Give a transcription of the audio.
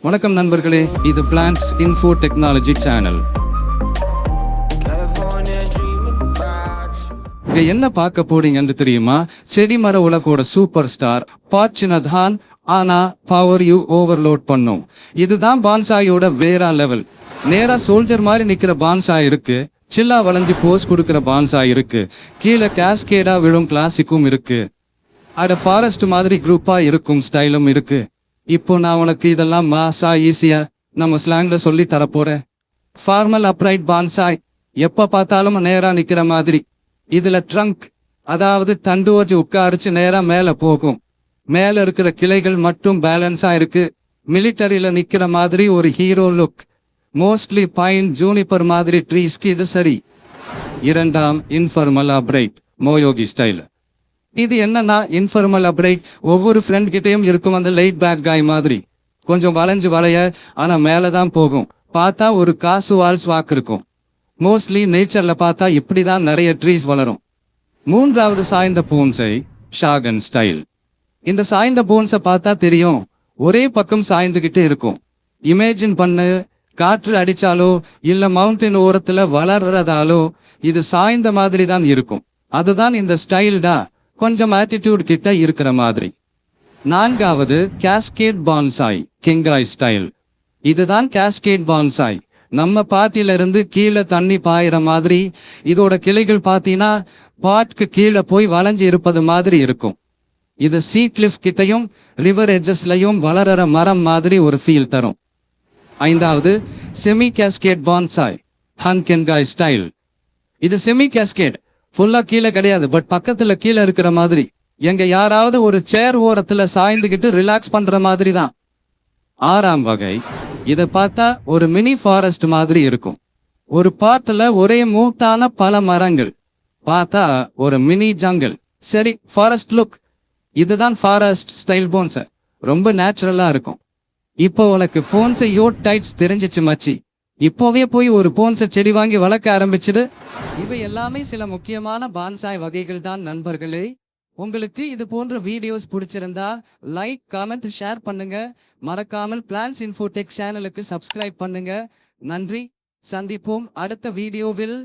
வணக்கம் நண்பர்களே, இது பிளான்ட்ஸ் இன்ஃபோ டெக்னாலஜி சேனல். இங்க என்ன பார்க்க போறீங்கன்னு தெரியுமா? செடி மர உலகோட சூப்பர் ஸ்டார் பார்ச்சினதான். ஆனா பவர் யூ ஓவர்லோட் பண்ணும். இதுதான் பான்சாயோட வேற லெவல். நேரா சோல்ஜர் மாதிரி நிக்கிற பான்சாய் இருக்கு, சில்லா வளைஞ்சு போஸ் கொடுக்கிற பான்சாய் இருக்கு, கீழே கேஸ்கேடா விழும் கிளாசிக்கும் இருக்கு, அட ஃபாரஸ்ட் மாதிரி குரூப்பா இருக்கும் ஸ்டைலும் இருக்கு. இப்போ நான் உனக்கு இதெல்லாம் மாசா ஈஸியா நம்ம ஸ்லாங்ல சொல்லி தரப்போறேன். ஃபார்மல் அப்ரைட் பான்சாய், எப்ப பார்த்தாலும் நேரா நிக்கிற மாதிரி. இதுல ட்ரங்க், அதாவது தண்டு வச்சு உட்காரிச்சு நேரா மேல போகும். மேல இருக்கிற கிளைகள் மட்டும் பேலன்ஸா இருக்கு. மிலிட்டரியில நிக்கிற மாதிரி ஒரு hero look. Mostly pine juniper மாதிரி ட்ரீஸ்க்கு இது சரி. இரண்டாம் இன்ஃபர்மல் அப்ரைட் மோயோகி ஸ்டைல். இது என்னன்னா, இன்ஃபர்மல் அப்ரைட் ஒவ்வொரு ஃப்ரெண்ட் கிட்டையும் இருக்கும் அந்த லைட் பேக் காய் மாதிரி. கொஞ்சம் வளைஞ்சு வளைய, ஆனா மேலதான் போகும். பார்த்தா ஒரு காசு வால்ஸ் வாக்கு இருக்கும். மோஸ்ட்லி நேச்சர்ல பார்த்தா இப்படிதான் நிறைய ட்ரீஸ் வளரும். மூன்றாவது சாய்ந்த போன்சை ஷாகன் ஸ்டைல். இந்த சாய்ந்த போன்ஸை பார்த்தா தெரியும், ஒரே பக்கம் சாய்ந்துகிட்டே இருக்கும். இமேஜின் பண்ணு, காற்று அடிச்சாலோ இல்ல மவுண்டன் ஓரத்துல வளர்றதாலோ இது சாய்ந்த மாதிரி தான் இருக்கும். அதுதான் இந்த ஸ்டைல்டா, கொஞ்சம் ஆட்டிடியூட் கிட்ட இருக்கிற மாதிரி. நான்காவது கேஸ்கேட் பான்சாய் கிங்காய் ஸ்டைல். இதுதான் கேஸ்கேட் பான்சாய். நம்ம பாட்டில இருந்து கீழே தண்ணி பாயிற மாதிரி. இதோட கிளைகள் பார்த்தீங்கன்னா பாட்க்கு கீழே போய் வளைஞ்சு இருப்பது மாதிரி இருக்கும். இது சீ கிளிஃப் கிட்டையும் ரிவர் எட்ஜஸ்லையும் வளர்ற மரம் மாதிரி ஒரு ஃபீல் தரும். ஐந்தாவது செமி கேஸ்கேட் பான்சாய் ஹன்கென்காய் ஸ்டைல். இது செமி கேஸ்கேட், ஃபுல்லா கீழே கிடையாது, பட் பக்கத்துல கீழே இருக்கிற மாதிரி. எங்க யாராவது ஒரு சேர் ஓரத்துல சாய்ந்துகிட்டு ரிலாக்ஸ் பண்ற மாதிரி தான். ஆறாம் வகை, இதை பார்த்தா ஒரு மினி ஃபாரஸ்ட் மாதிரி இருக்கும். ஒரு பாட்டுல ஒரே மூத்தான பல மரங்கள், பார்த்தா ஒரு மினி ஜங்கிள். சரி, ஃபாரஸ்ட் லுக். இதுதான் ஃபாரஸ்ட் ஸ்டைல் போன்ஸ். ரொம்ப நேச்சுரலா இருக்கும். இப்போ உனக்கு போன்ஸை யோட் டைட்ஸ் தெரிஞ்சிச்சு மச்சி. இப்போவே போய் ஒரு போன்ஸை செடி வாங்கி வளர்க்க ஆரம்பிச்சிடு. இவை எல்லாமே சில முக்கியமான பான்சாய் வகைகள் தான் நண்பர்களே. உங்களுக்கு இது போன்ற வீடியோஸ் பிடிச்சிருந்தா லைக், கமெண்ட், ஷேர் பண்ணுங்க. மறக்காமல் பிளான்ஸ் இன்ஃபோடெக் சேனலுக்கு சப்ஸ்கிரைப் பண்ணுங்க. நன்றி, சந்திப்போம் அடுத்த வீடியோவில்.